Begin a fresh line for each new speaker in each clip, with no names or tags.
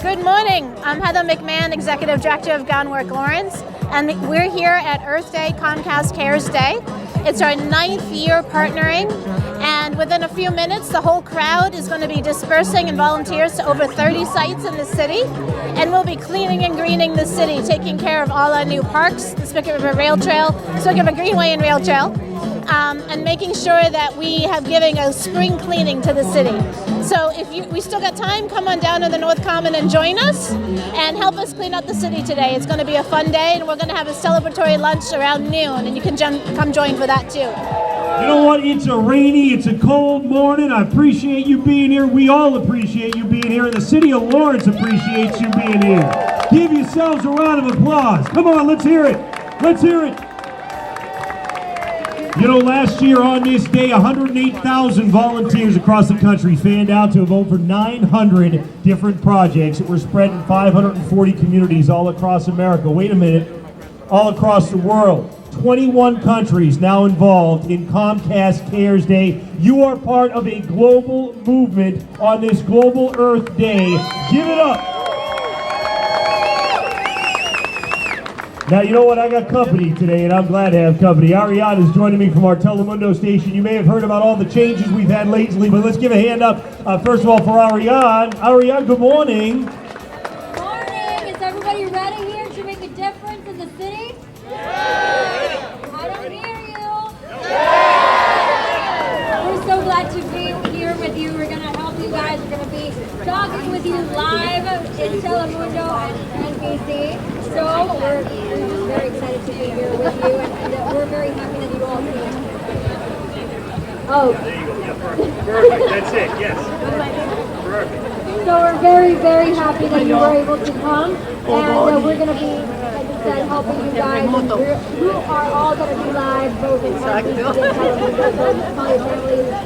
Good morning. I'm Heather McMahon, Executive Director of Groundwork Lawrence, and we're here at Earth Day, Comcast Cares Day. It's our 9th year partnering, and within a few minutes, the whole crowd is going to be dispersing and volunteers to over 30 sites in the city, and we'll be cleaning and greening the city, taking care of all our new parks, the Spicket River Rail Trail, Spicket River Greenway and Rail Trail, and making sure that we have giving a spring cleaning to the city. So if we still got time, come on down to the North Common and join us and help us clean up the city today. It's going to be a fun day, and we're going to have a celebratory lunch around noon, and you can come join for that too.
You know what? It's a rainy, it's a cold morning. I appreciate you being here. We all appreciate you being here, and the city of Lawrence appreciates you being here. Give yourselves a round of applause. Come on, let's hear it. Let's hear it. You know, last year on this day, 108,000 volunteers across the country fanned out to over 900 different projects that were spread in 540 communities all across America. Wait a minute, all across the world. 21 countries now involved in Comcast Cares Day. You are part of a global movement on this Global Earth Day. Give it up. Now, you know what? I got company today, and I'm glad to have company. Ariane is joining me from our Telemundo station. You may have heard about all the changes we've had lately, but let's give a hand up, first of all, for Ariane. Ariane, good morning.
Good morning. Is everybody ready here to make a difference in the city? Yeah. I don't hear you. Yeah. We're so glad to be here with you. We're going to help you guys. We're going to be talking with you live in Telemundo and NBC. So we're just very excited to be here with you, and we're very happy that you all came. Oh.
There you go. Yeah, perfect. Perfect. That's it. Yes. Perfect.
So we're very, very happy that you were able to come, and we're going to be, like I said, helping you guys. And you are all going to be live, both in NBC and Telemundo, so call your families at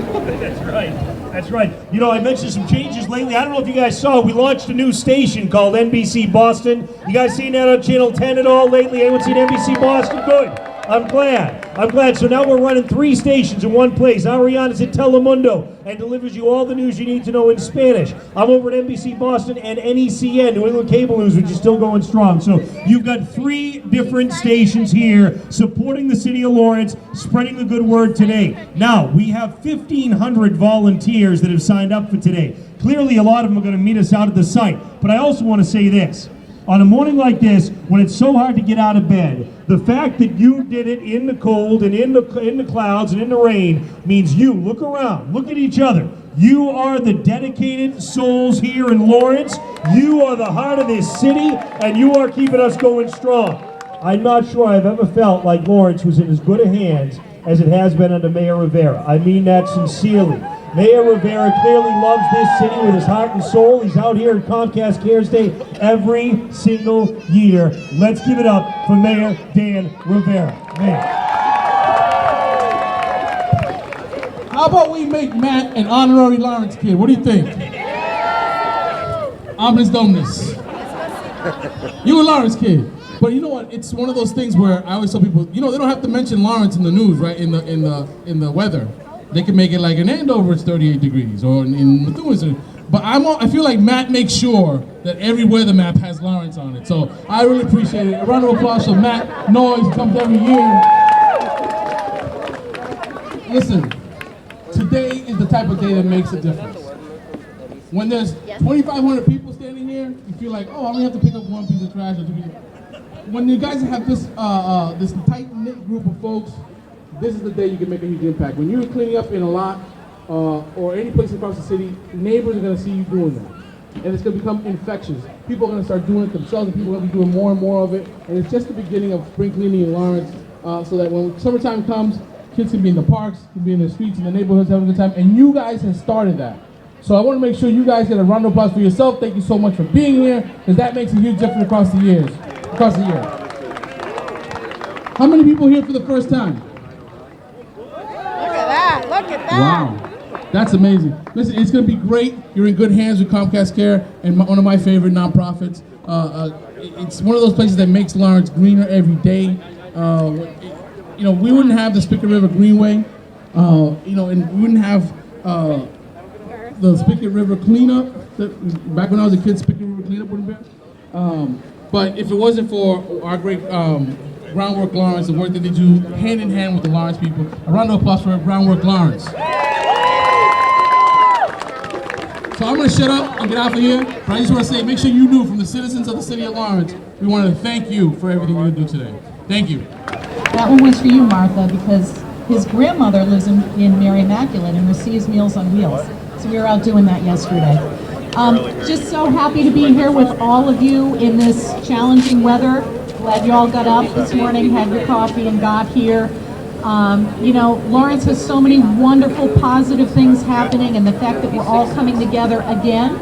home.
That's right. That's right. You know, I mentioned some changes lately. I don't know if you guys saw, we launched a new station called NBC Boston. You guys seen that on Channel 10 at all lately? Anyone seen NBC Boston? Good. I'm glad. So now we're running 3 stations in one place. Ariane is at Telemundo and delivers you all the news you need to know in Spanish. I'm over at NBC Boston and NECN, New England Cable News, which is still going strong. So you've got 3 different stations here supporting the city of Lawrence, spreading the good word today. Now, we have 1,500 volunteers that have signed up for today. Clearly, a lot of them are going to meet us out at the site. But I also want to say this. On a morning like this, when it's so hard to get out of bed, the fact that you did it in the cold and in the clouds and in the rain means you look around, look at each other. You are the dedicated souls here in Lawrence. You are the heart of this city, and you are keeping us going strong. I'm not sure I've ever felt like Lawrence was in as good a hands as it has been under Mayor Rivera. I mean that sincerely. Mayor Rivera clearly loves this city with his heart and soul. He's out here at Comcast Cares Day every single year. Let's give it up for Mayor Dan Rivera. Mayor.
How about we make Matt an honorary Lawrence kid? What do you think? Omnis Dominus. You a Lawrence kid. But you know what? It's one of those things where I always tell people, you know, they don't have to mention Lawrence in the news, right? In the weather. They can make it like in Andover it's 38 degrees, or in Methuen. But I feel like Matt makes sure that every weather map has Lawrence on it. So I really appreciate it. A round of applause for Matt Noyes, comes every year. Listen, today is the type of day that makes a difference. When there's 2,500 people standing here, you feel like, oh, I only have to pick up 1 piece of trash or 2 pieces. When you guys have this this tight-knit group of folks, this is the day you can make a huge impact. When you're cleaning up in a lot or any place across the city, neighbors are going to see you doing that. And it's going to become infectious. People are going to start doing it themselves, and people are going to be doing more and more of it. And it's just the beginning of spring cleaning in Lawrence, so that when summertime comes, kids can be in the parks, can be in the streets, in the neighborhoods, having a good time. And you guys have started that. So I want to make sure you guys get a round of applause for yourself. Thank you so much for being here, because that makes a huge difference across the year. How many people here for the first time?
Look at that.
Wow, that's amazing. Listen, it's going to be great. You're in good hands with Comcast Care and one of my favorite nonprofits. It's one of those places that makes Lawrence greener every day. We wouldn't have the Spicket River Greenway, and we wouldn't have the Spigot River cleanup. Back when I was a kid, Spigot River cleanup would have been. But if it wasn't for our great Groundwork Lawrence, the work that they do hand in hand with the Lawrence people, a round of applause for Groundwork Lawrence. So I'm going to shut up and get out of here, but I just want to say, make sure you knew from the citizens of the city of Lawrence, we want to thank you for everything you do today. Thank you.
That one was for you, Martha, because his grandmother lives in Mary Immaculate and receives Meals on Wheels. So we were out doing that yesterday. Just so happy to be here with all of you in this challenging weather. Glad you all got up this morning, had your coffee, and got here. You know, Lawrence has so many wonderful, positive things happening, and the fact that we're all coming together again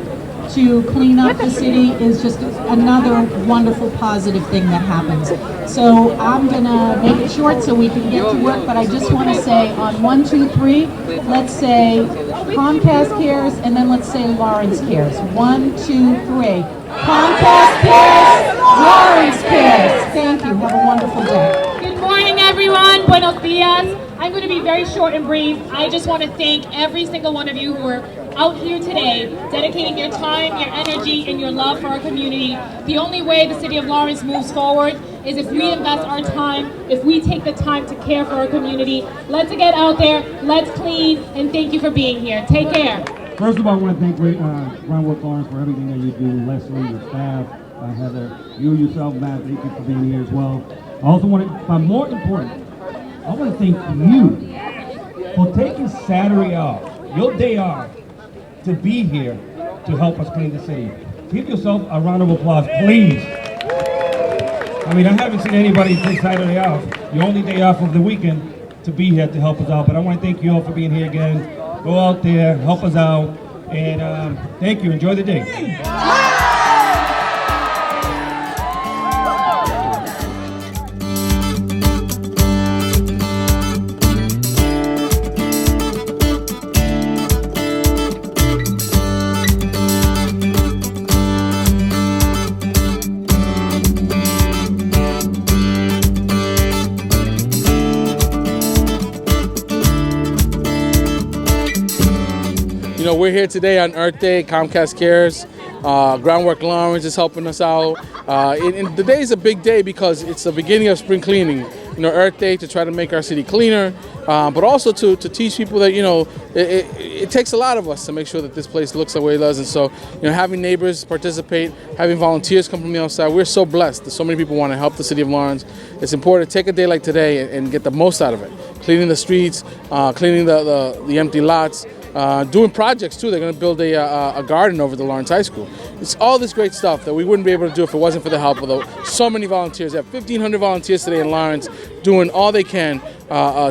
to clean up the city is just another wonderful, positive thing that happens. So I'm gonna make it short so we can get to work, but I just want to say on 1, 2, 3, let's say Comcast Cares, and then let's say Lawrence Cares. 1, 2, 3. Comcast Cares, Lawrence Cares. Thank you. Have a wonderful day.
Good morning, everyone. Buenos dias. I'm going to be very short and brief. I just want to thank every single one of you who are out here today, dedicating your time, your energy, and your love for our community. The only way the city of Lawrence moves forward is if we invest our time, if we take the time to care for our community. Let's get out there, let's clean, and thank you for being here. Take care.
First of all, I want to thank Groundwork Lawrence for everything that you do, Leslie, your staff, Heather, you yourself, Matt, thank you for being here as well. I also want to, but more important, I want to thank you for taking Saturday off, your day off, to be here to help us clean the city. Give yourself a round of applause, please. I mean, I haven't seen anybody take Saturday off, the only day off of the weekend, to be here to help us out. But I want to thank you all for being here again. Go out there, help us out, and thank you. Enjoy the day.
You know, we're here today on Earth Day. Comcast Cares, Groundwork Lawrence is helping us out. And the day is a big day because it's the beginning of spring cleaning. You know, Earth Day to try to make our city cleaner, but also to teach people that, you know, it takes a lot of us to make sure that this place looks the way it does. And so, you know, having neighbors participate, having volunteers come from the outside, we're so blessed that so many people want to help the city of Lawrence. It's important to take a day like today and get the most out of it. Cleaning the streets, cleaning the empty lots, doing projects too. They're going to build a garden over the Lawrence High School. It's all this great stuff that we wouldn't be able to do if it wasn't for the help of so many volunteers. We have 1,500 volunteers today in Lawrence doing all they can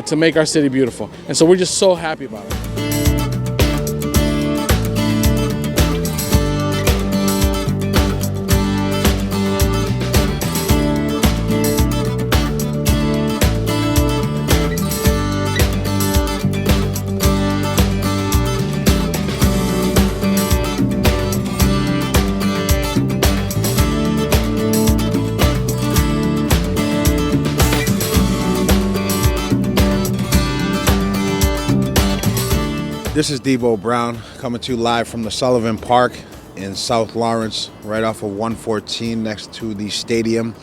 to make our city beautiful. And so we're just so happy about it.
This is Debo Brown coming to you live from the Sullivan Park in South Lawrence, right off of 114 next to the stadium.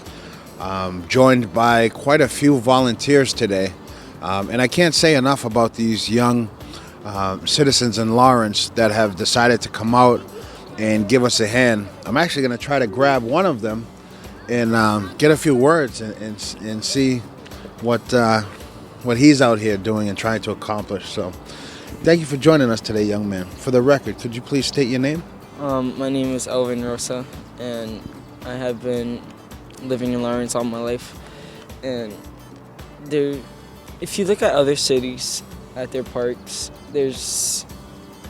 Joined by quite a few volunteers today. And I can't say enough about these young citizens in Lawrence that have decided to come out and give us a hand. I'm actually going to try to grab one of them and get a few words and see what he's out here doing and trying to accomplish. So thank you for joining us today, young man. For the record, could you please state your name?
My name is Elvin Rosa, and I have been living in Lawrence all my life. And if you look at other cities at their parks, there's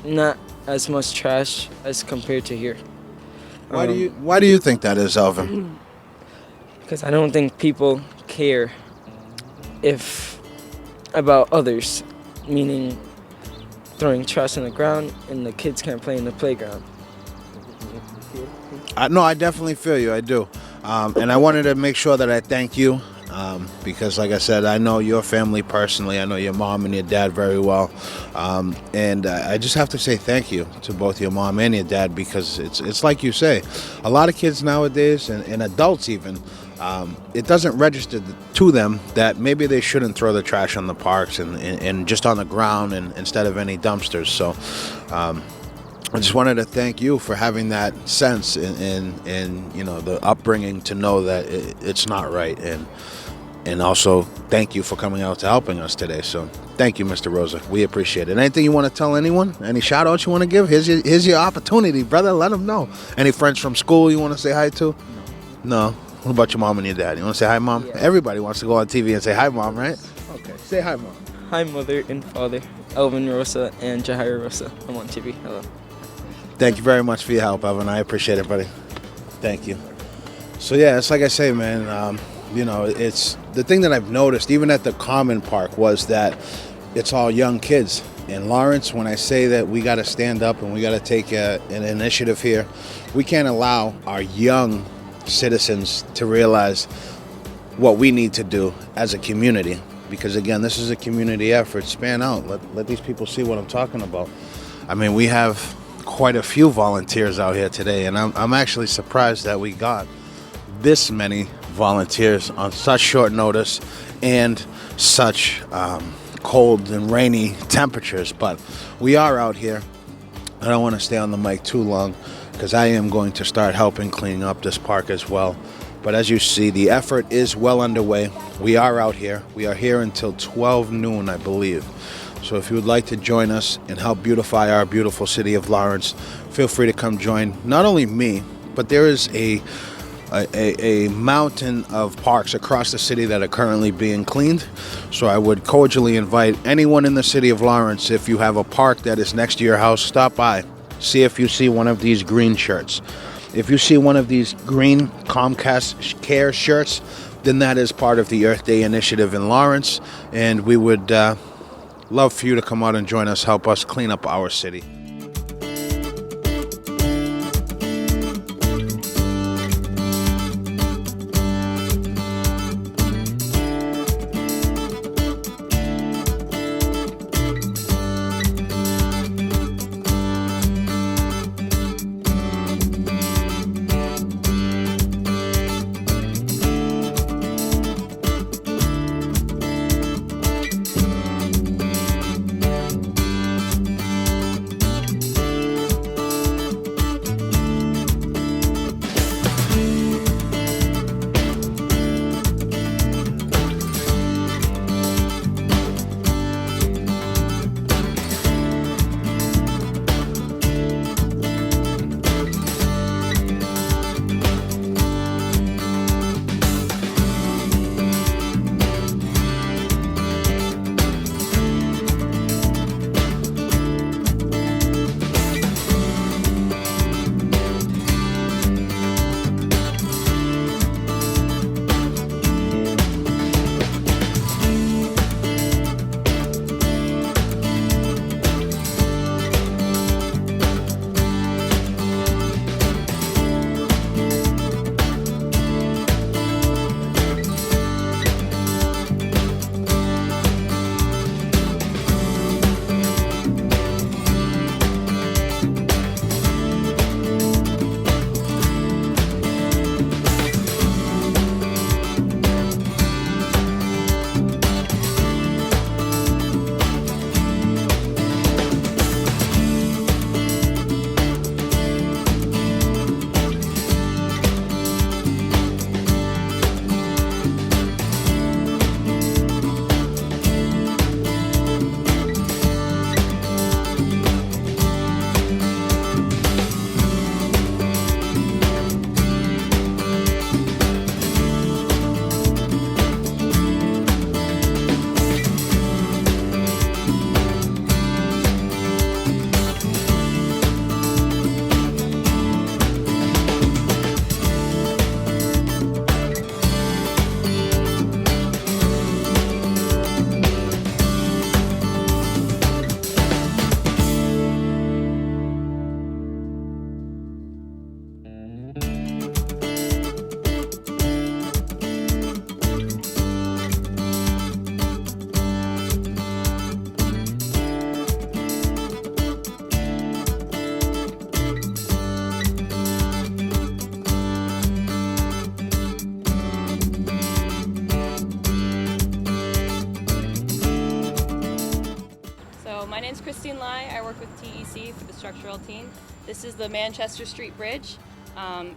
not as much trash as compared to here.
Why do you think that is, Elvin?
Because I don't think people care about others, meaning throwing trash on the ground and the kids can't play in the playground.
No, I definitely feel you. I do. And I wanted to make sure that I thank you because, like I said, I know your family personally. I know your mom and your dad very well, and I just have to say thank you to both your mom and your dad, because it's like you say, a lot of kids nowadays and adults even. It doesn't register to them that maybe they shouldn't throw the trash on the parks and just on the ground and instead of any dumpsters. So I just wanted to thank you for having that sense and you know, the upbringing to know that it's not right, and also thank you for coming out to helping us today. So thank you, Mr. Rosa. We appreciate it. Anything you want to tell anyone? Any shout outs you want to give? Here's your opportunity, brother. Let them know. Any friends from school you want to say hi to? No. What about your mom and your dad? You want to say hi, Mom? Yeah. Everybody wants to go on TV and say hi, Mom, right? Okay. Say hi, Mom.
Hi, Mother and Father, Elvin Rosa and Jahira Rosa. I'm on TV. Hello.
Thank you very much for your help, Evan. I appreciate it, buddy. Thank you. So, yeah, it's like I say, man, you know, it's the thing that I've noticed, even at the Common Park, was that it's all young kids. In Lawrence, when I say that we got to stand up and we got to take an initiative here, we can't allow our young citizens to realize what we need to do as a community, because again, this is a community effort. Span out, let these people see what I'm talking about. I mean, we have quite a few volunteers out here today, and I'm actually surprised that we got this many volunteers on such short notice and such cold and rainy temperatures. But we are out here. I don't want to stay on the mic too long, because I am going to start helping clean up this park as well. But as you see, the effort is well underway. We are out here. We are here until 12 noon, I believe. So if you would like to join us and help beautify our beautiful city of Lawrence, feel free to come join not only me, but there is a mountain of parks across the city that are currently being cleaned. So I would cordially invite anyone in the city of Lawrence, if you have a park that is next to your house, stop by. See if you see one of these green shirts. If you see one of these green Comcast Cares shirts, then that is part of the Earth Day initiative in Lawrence, and we would love for you to come out and join us, help us clean up our city.
the structural team. This is the Manchester Street Bridge.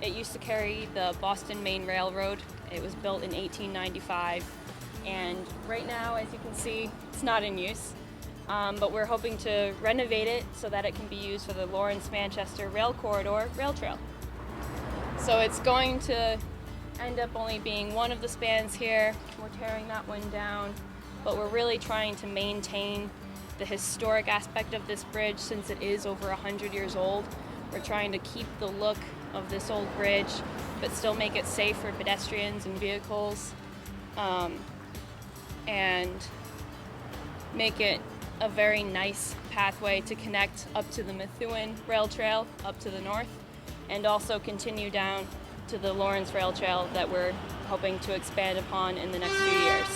It used to carry the Boston Main Railroad. It was built in 1895, and right now, as you can see, it's not in use. But we're hoping to renovate it so that it can be used for the Lawrence-Manchester Rail Corridor Rail Trail. So it's going to end up only being one of the spans here. We're tearing that one down, but we're really trying to maintain the historic aspect of this bridge since it is over 100 years old. We're trying to keep the look of this old bridge, but still make it safe for pedestrians and vehicles, and make it a very nice pathway to connect up to the Methuen Rail Trail up to the north, and also continue down to the Lawrence Rail Trail that we're hoping to expand upon in the next few years.